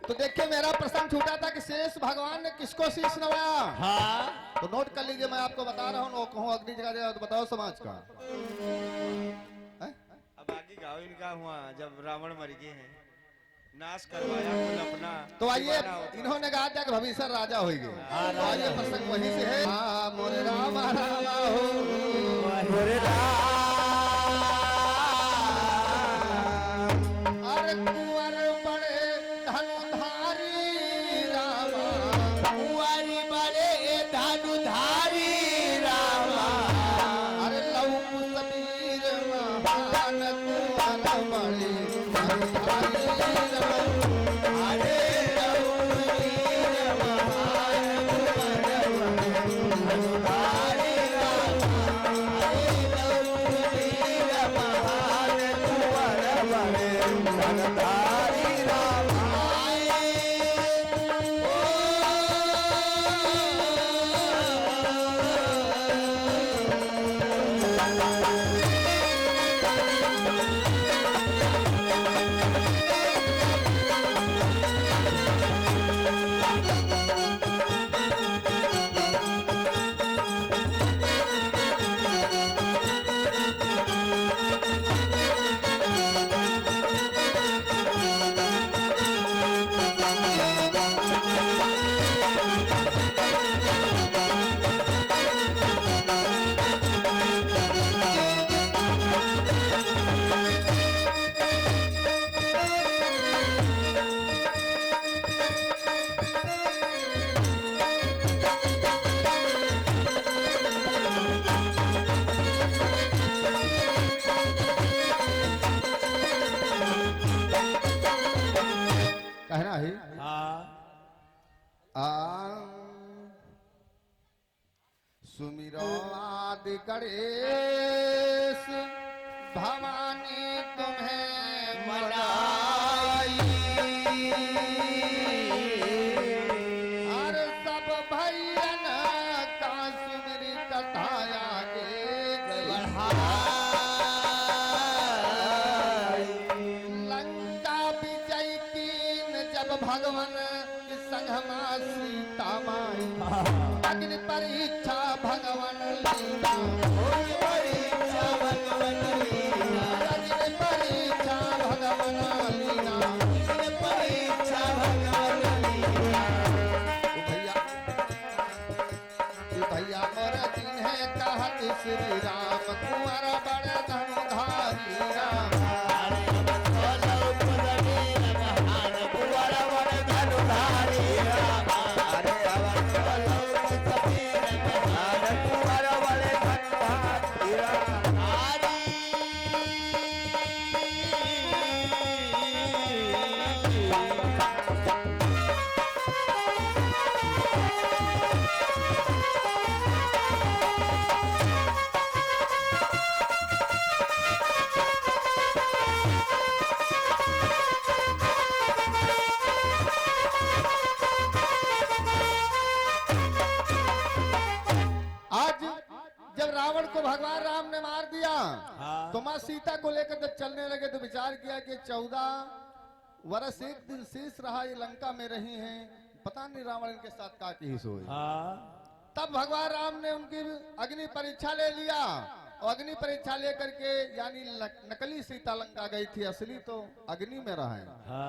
तो देखिए मेरा प्रश्न छूटा था कि शेष भगवान ने किसको शीश नवाया। हाँ तो नोट कर लीजिए, मैं आपको बता रहा हूँ। कहूँ अग्नि जगा दिया तो बताओ समाज का है? अब आगे गाँव इनका हुआ जब रावण मर गए हैं, नाश करवाया कुल अपना। तो आइए इन्होंने कहा था कि भविष्य राजा होगी। तो आइए प्रसंग वहीं से है। मोरे राम रामा हो अरे कुंवर बड़े धनुधारी रामा, कुंवारी बड़े धनुधारी रामा। अरे लव कुशबीर महान कुंवर बड़े धनुधारी रामा। अरे रघुवीर महान कुंवर धनुधारी रामा। अरे रघुवीर महान कुंवर धनुधारी रामा। कहना है सुमिरो आदि गणेश भवानी तुम्हें मनाई। अरे सब भैयन का सुमिरी कथाया लंका विजय कीन जब भगवान संगमा सीता माई। अग्नि परीक्षा भगवान लीला, परीक्षा भगवान लीला। अग्नि परीक्षा भगवान लीला, परीक्षा भगवान लीला। भैया मोर दिन है कहत श्री राम कुंवर बड़ धनुधारी राम। आज जब रावण को भगवान राम ने मार दिया तो माँ सीता को लेकर जब चलने लगे तो विचार किया कि 14 वर्ष एक दिन शेष रहा, ये लंका में रही हैं, पता नहीं रावण इनके साथ का की सोई। तब भगवान राम ने उनकी अग्नि परीक्षा ले लिया और अग्नि परीक्षा लेकर के यानी नकली सीता लंका गई थी, असली तो अग्नि में रहा है।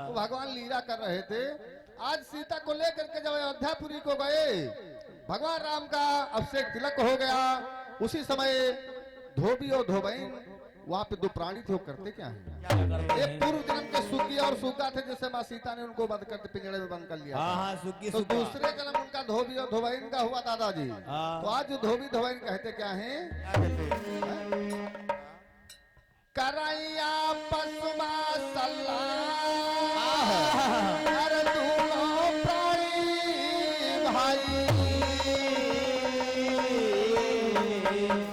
तो भगवान लीला कर रहे थे। आज सीता को लेकर के जब अयोध्यापुरी को गए, भगवान राम का अभिषेक तिलक हो गया। उसी समय धोबी और धोबैन वहां पे दो प्राणी थे, वो करते क्या है? एक पूर्व जन्म के सुगी और सुगा थे, जैसे माँ सीता ने उनको बंद करके पिंजड़े में बंद कर लिया। तो दूसरे जन्म उनका धोबी और धोबैन का हुआ दादाजी। तो आज जो धोबी धोबैन कहते क्या है? करैया पशुमा सल्लाह कर दोनों प्राणी भाई।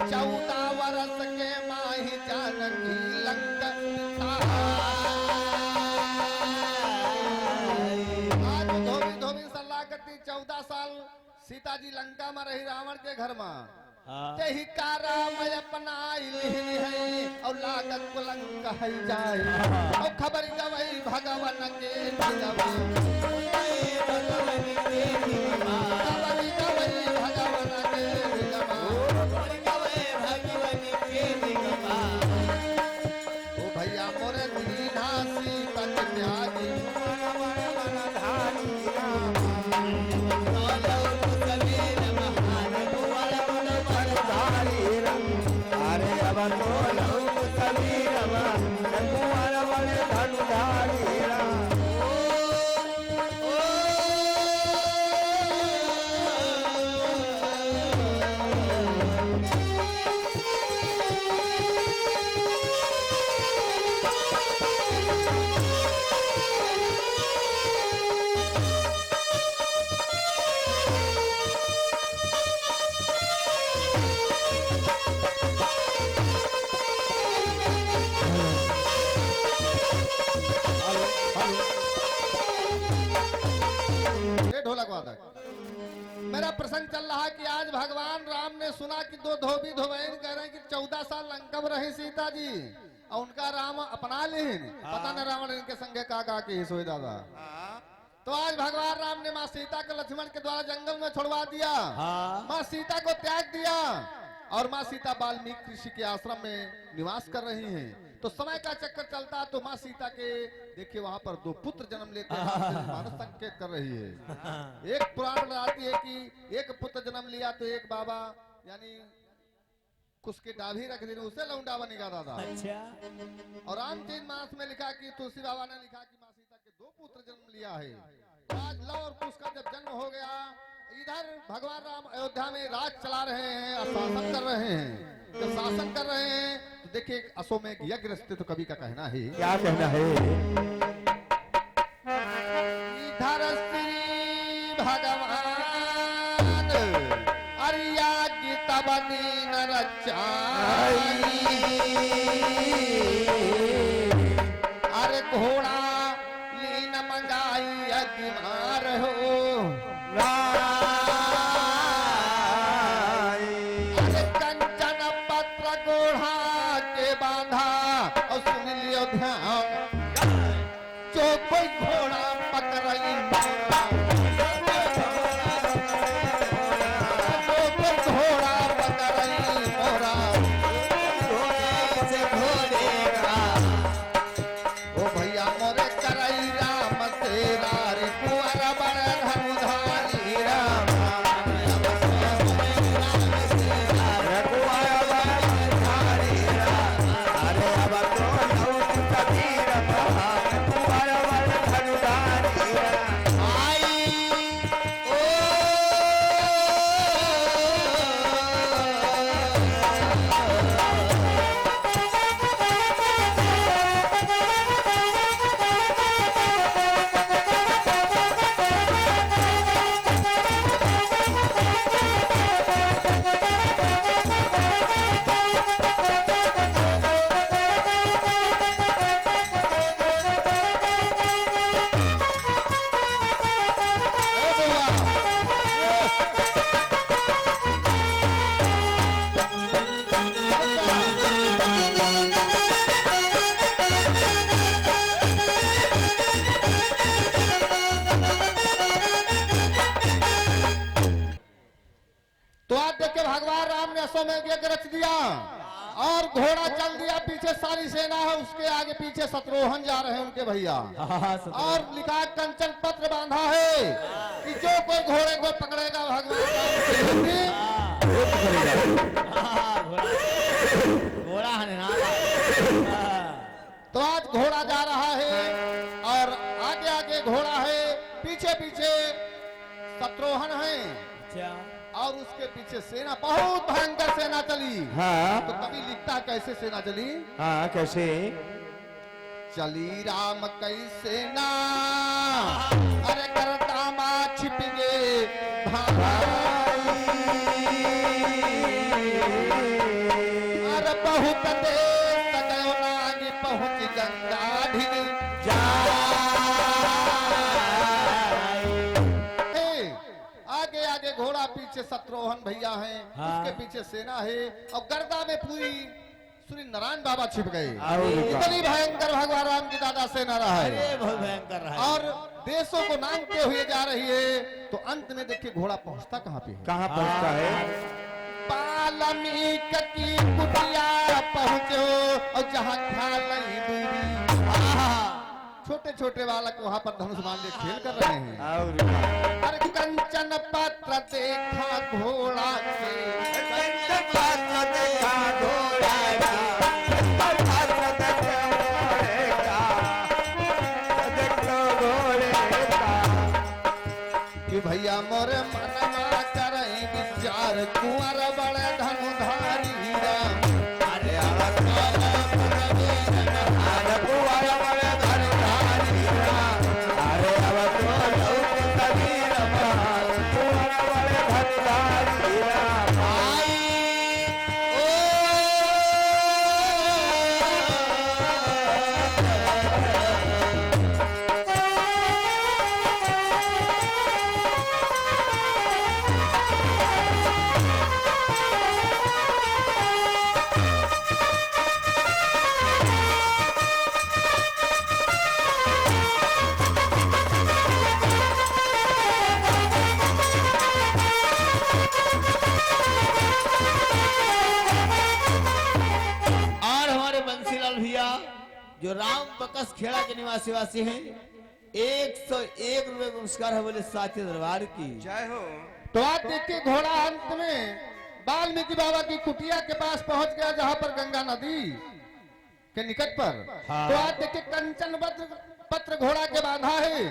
14 वर्ष के माही जानकी लंका आज धोबी धोबी सलाह करती 14 साल सीता जी लंका में रही रावण के घर में। तेही कारा मैं अपना है और लागत को लंका है जाए और खबर गवई भगवान के ढोलक वादक। मेरा प्रसंग चल रहा कि आज भगवान राम ने सुना कि दो धोबी धोबैन कह रहे हैं कि 14 साल लंका में रही सीता जी और उनका राम अपना लेन। पता न रावण इनके संगे का के सोए दादा। तो आज भगवान राम ने माँ सीता को लक्ष्मण के द्वारा जंगल में छोड़वा दिया। माँ सीता को त्याग दिया और माँ सीता वाल्मीकि ऋषि के आश्रम में निवास कर रही हैं। तो समय का चक्कर चलता तो माँ सीता के देखिए वहां पर दो पुत्र जन्म लेते हैं। मानस संकेत कर रही है। एक पुराण बताती है कि एक पुत्र जन्म लिया तो एक बाबा यानी उसके डाभी रख देने उसे लौंडा बनेगा दादा। अच्छा। और रामचरित मानस में लिखा कि तुलसी बाबा ने लिखा कि माँ सीता के दो पुत्र जन्म लिया है। तो आज लव और कुश का जब जन्म हो गया, इधर भगवान राम अयोध्या में राज चला रहे हैं और शासन कर रहे हैं। जब शासन कर रहे हैं तो देखिए अश्वमेघ यज्ञ रचते तो कवि का कहना है, क्या कहना है? इधर श्री भगवान अरिया गीता बदीन रचाई, अरे घोड़ा लीन मंगाई अग्निमार हो, अरे कंचन पत्र गोढ़ा के बांधा और सुन लियो ध्यान, जो कोई घोड़ा पकड़ई मोरा, जो कोई घोड़ा पकड़ई मोरा, घोड़े से घोड़ेगा ओ भैया मोरे करई राम तेरा रे कुंवर बड़ धनुधारी राम, भगवान राम ने अश्वमेध यज्ञ रच दिया और घोड़ा चल दिया, पीछे सारी सेना है, उसके आगे पीछे शत्रुघ्न जा रहे हैं उनके भैया। और लिखा कंचन पत्र बांधा है कि जो कोई घोड़े को पकड़ेगा भगवान तो आज घोड़ा जा रहा है और आगे आगे घोड़ा है, पीछे पीछे शत्रुघ्न है और उसके पीछे सेना, बहुत भयंकर सेना चली। हाँ। तो कभी लिखता कैसे सेना चली? हाँ कैसे? चली राम कई सेना अरे करता माँ छिप गे अरे बहुत देर तक नागी पहुंच गंगा ढिग जा। आगे आगे घोड़ा, पीछे शत्रुघ्न भैया हैं। हाँ। उसके पीछे सेना है और गर्दा में पूरी श्री नारायण बाबा छिप गए। इतनी भयंकर भगवान राम की दादा सेना रहा है, बहुत भयंकर रहा है। और देशों को नांगते हुए जा रही है। तो अंत में देखिए घोड़ा पहुंचता कहाँ पे है? कहाँ पहुंचता है? वाल्मीक की कुटिया पहुंचो और जहाँ ख्याल नहीं दूरी, छोटे छोटे बालक वहां पर धनुष मान के खेल कर रहे हैं। अरे कंचन पत्र देखा घोड़ा के, कंचन पत्र देखा घोड़ा कि भैया मोरे मनमा करई विचार कुंवर बड़े धनुधारी राम। अरे जो राम बकस खेड़ा के निवासी वासी हैं 101 रुपए पुरस्कार है बोले साचे दरबार की। जय हो। तो आप देखिए घोड़ा अंत में वाल्मीकि बाबा की कुटिया के पास पहुंच गया, जहां पर गंगा नदी के निकट पर। हाँ। तो आप देखिए कंचन पत्र घोड़ा के बांधा है।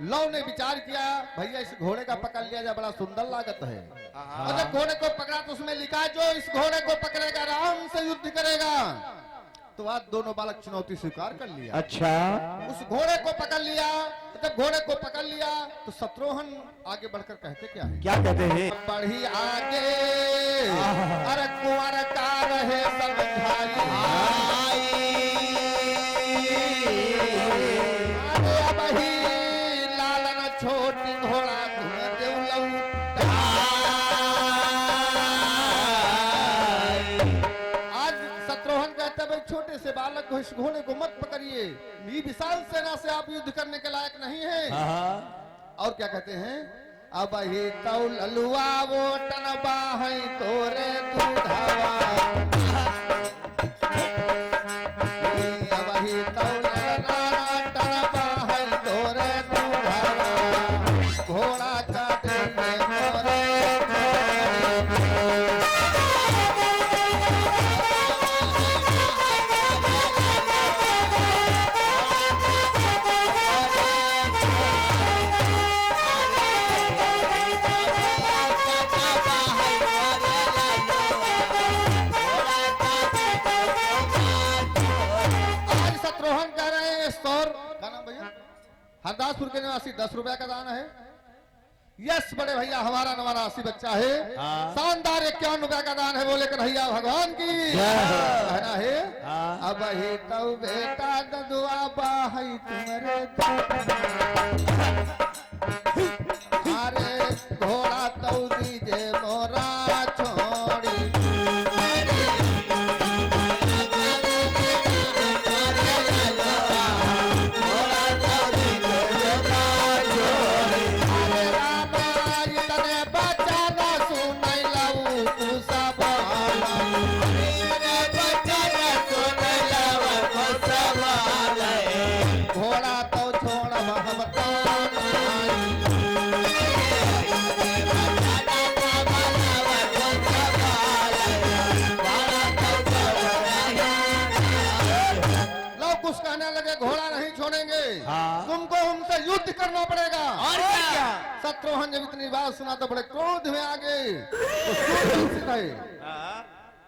लव ने विचार किया भैया इस घोड़े का पकड़ लिया जाए, बड़ा सुंदर लागत है। और जब घोड़े को पकड़ा तो उसमें लिखा है जो इस घोड़े को पकड़ेगा राम से युद्ध करेगा। तो आज दोनों बालक चुनौती स्वीकार कर लिया। अच्छा उस घोड़े को पकड़ लिया। तो जब घोड़े को पकड़ लिया तो शत्रुघ्न आगे बढ़कर कहते क्या है? क्या कहते हैं? बढ़ी आगे अरे कुंवर का रहे सब भाई, अरे अब ही लालन छोटी घोड़ा तुम्हें देवलऊ। आज शत्रुघ्न कहता है भाई छोटे से बालक को इस घोड़े को मत पकड़िए, ये विशाल सेना से आप युद्ध करने के लायक नहीं है। और क्या कहते हैं? अब ही तौल अलुआ वो टनबा है तोरे दूधावा, अब ही तौल टनबा है तोरे दूधावा, घोड़ा का देंगे तोरे। हरदासपुर के निवासी 10 रुपया का दान है। यस बड़े भैया हमारा नवासी बच्चा है। शानदार 51 रुपया का दान है। बोले कन्हैया भगवान की कहना है। अब ही तो बेटा ददुआ बाहई तुम्हारे अरे घोड़ा तो दीजे मोरा छोड़ी, घोड़ा तो छोड़ लोग कुछ कहने लगे घोड़ा नहीं छोड़ेंगे, तुमको हमसे युद्ध करना पड़ेगा। और क्या? शत्रुघ्न जब इतनी बात सुना तो बड़े क्रोध में आ गए। तो गए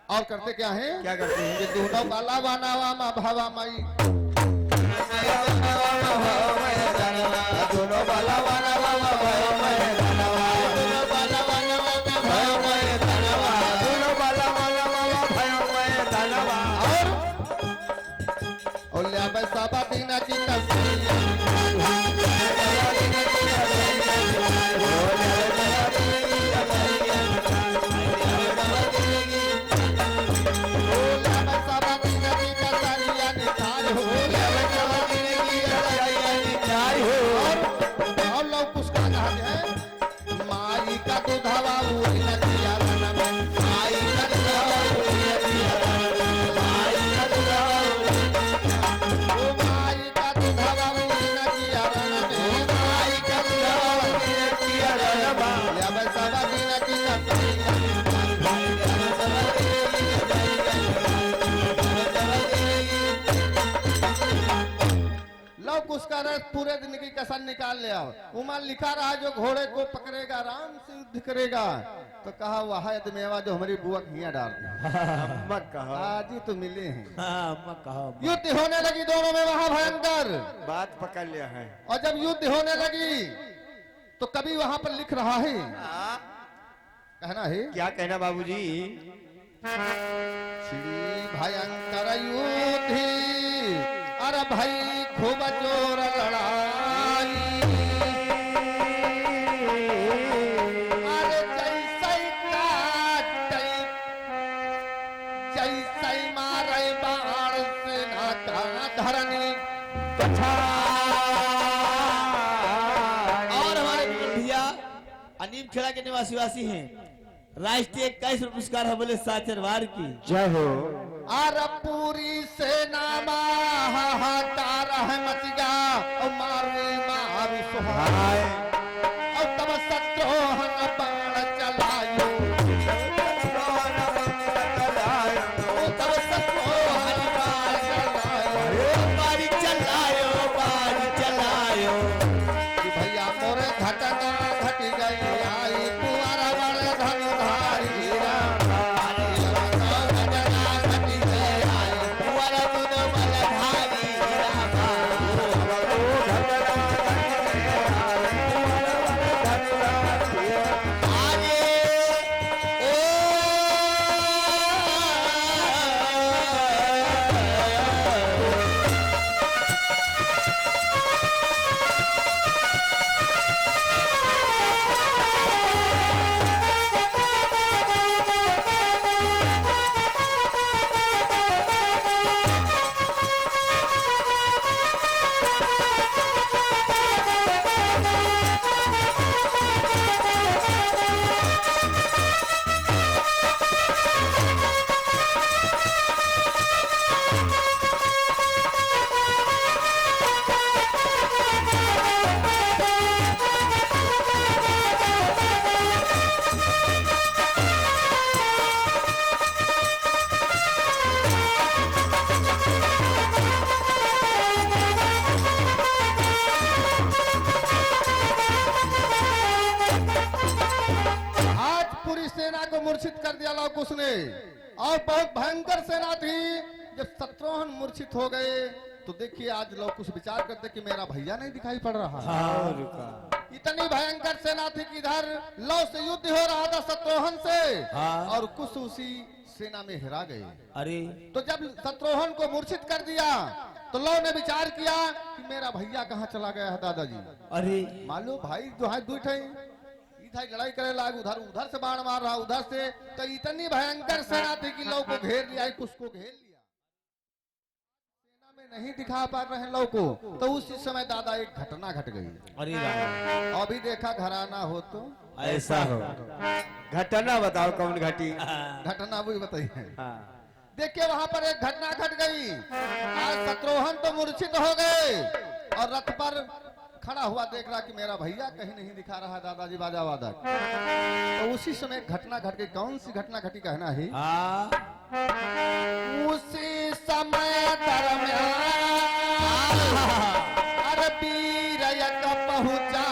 और करते क्या है? क्या करते हैं? कि दोनों बाला बनावा मा भावा माई, दोनों बाला बनावा मा भावा माई, दोनों बाला बनावा मा भावा माई, दोनों बाला बनावा मा भावा माई। और ले बस साबा दीना की तस्वीर उसका रथ पूरे दिन की कसर निकाल लिया। उमा लिखा रहा जो घोड़े को पकड़ेगा राम से युद्ध करेगा। तो कहा वह मेवा जो हमारी बुआ घिया डाल दी। आज ही तो मिले हैं। युद्ध होने लगी दोनों में वहां भयंकर बात पकड़ लिया है। और जब युद्ध होने लगी तो कभी वहां पर लिख रहा है, कहना है क्या कहना बाबूजी? श्री भयंकर युद्ध अरे भाई खूब जोर लड़ाई, अरे जैसे मारे बाण से नाका धरनी और हमारे भैया अनीम खेड़ा के निवासी हैं। राष्ट्रीय 21 पुरस्कार है बोले साचरवार की। जय हो। आर पूरी सेना हाहाकार है मच गया और मारू मारू सुहाय और तब शत्रुघ्न बाण चलायो तब शत्रुघ्न बाण चलायो बारी चलायो कि भैया मोरे घटना घट गई आई कुंवर बड़े धनुधारी सेना को मूर्छित कर दिया लौक उसने और बहुत भयंकर सेना थी। जब शत्रुघ्न मूर्छित हो गए तो देखिए आज लोग कुछ विचार करते कि मेरा भैया नहीं दिखाई पड़ रहा है। इतनी भयंकर सेना थी कि इधर लौ से युद्ध हो रहा था शत्रुघ्न से और कुछ उसी सेना में हिरा गए। अरे तो जब शत्रुघ्न को मूर्छित कर दिया तो लौ ने विचार किया कि मेरा भैया कहाँ चला गया है दादाजी। अरे मालूम भाई जो है दूठे इधर लड़ाई करे लाग उधर से बाण मार रहा उधर से, तो इतनी भयंकर सेना थी कि लौ को घेर लिया उसको घेर लिया सेना में नहीं दिखा पा रहे हैं लौ को। तो उसी समय दादा एक घटना घट गई। अरे अभी देखा घराना हो तो ऐसा हो घटना बताओ कौन घटी। घटना भी बताइए। देखिए वहां पर एक घटना घट गई। आज शत्रुघ्न तो मूर्छित हो गए और रथ पर खड़ा हुआ देख रहा कि मेरा भैया कहीं नहीं दिखा रहा दादाजी बाजा वादक। तो उसी समय घटना घट गई। कौन सी घटना घटी कहना है उसी समय दरम्यान अरबी रयक पहुंचा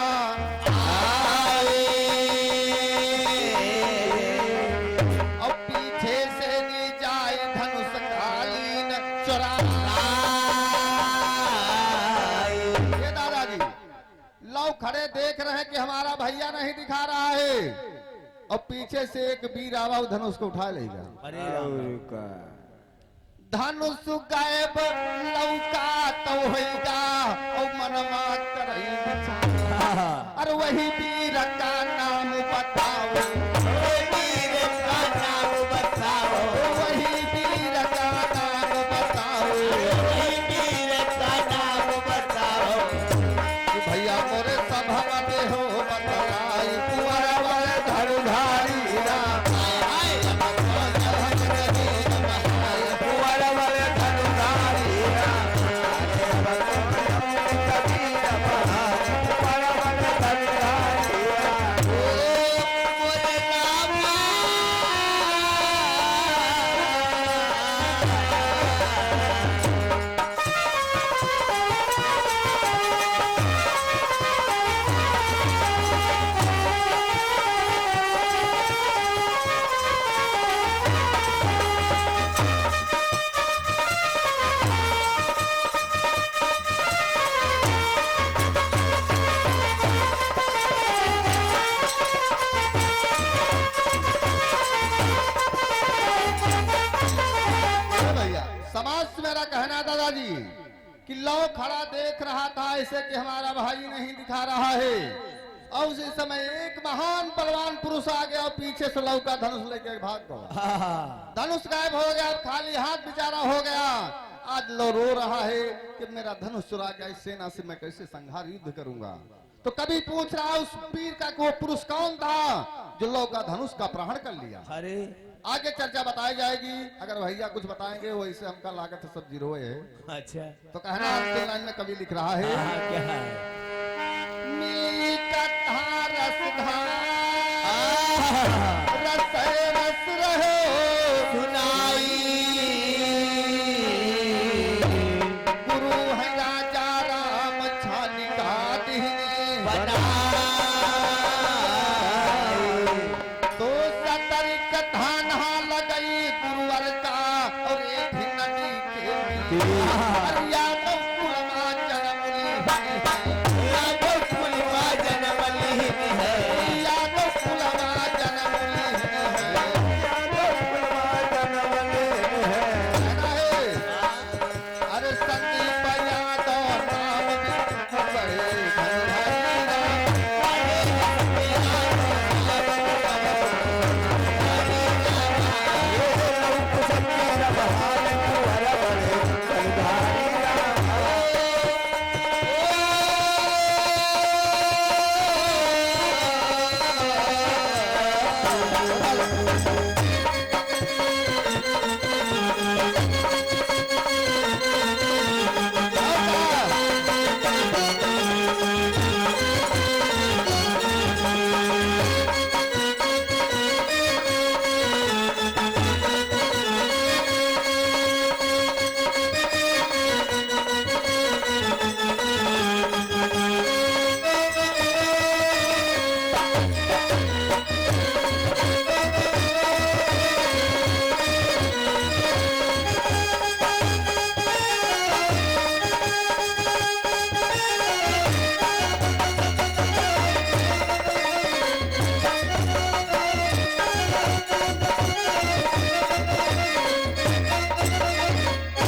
और पीछे से नी जाए धनुष कालीन चुरा। ये दादाजी लौ खड़े देख रहे हैं कि हमारा भैया नहीं दिखा रहा है और पीछे से एक वीर आवा धनुष को उठा लेगा। धनुष गायब लौका तो होगा और मनमा अरे वही वीर का नाम बताओ वीर का नाम बताओ वही वीर का नाम बताओ वीर का नाम बताओ कि भैया मोरे सभा में हो बतलाई कुंवर वाले धनुधारी दादाजी कि लौ खड़ा देख रहा था ऐसे कि हमारा भाई नहीं दिखा रहा है और उसी समय एक महान बलवान पुरुष आ गया और पीछे से लौ का धनुष लेके भाग गया। धनुष गायब हो गया, खाली हाथ बेचारा हो गया। आज लौ रो रहा है कि मेरा धनुष चुरा गया, इस सेना से मैं कैसे संहार युद्ध करूंगा। तो कभी पूछ रहा उस वीर का वो पुरुष कौन था जो लौ का धनुष का अपहरण कर लिया। अरे आगे चर्चा बताई जाएगी। अगर भैया कुछ बताएंगे वैसे हमका लागत है सब जीरो है। अच्छा तो कहना अंतिम लाइन में कवि लिख रहा है, हाँ, क्या है मिली कथा रसधार आह, रस रस रहो सुनाई गुरु है राजा राम छानी का दीने बना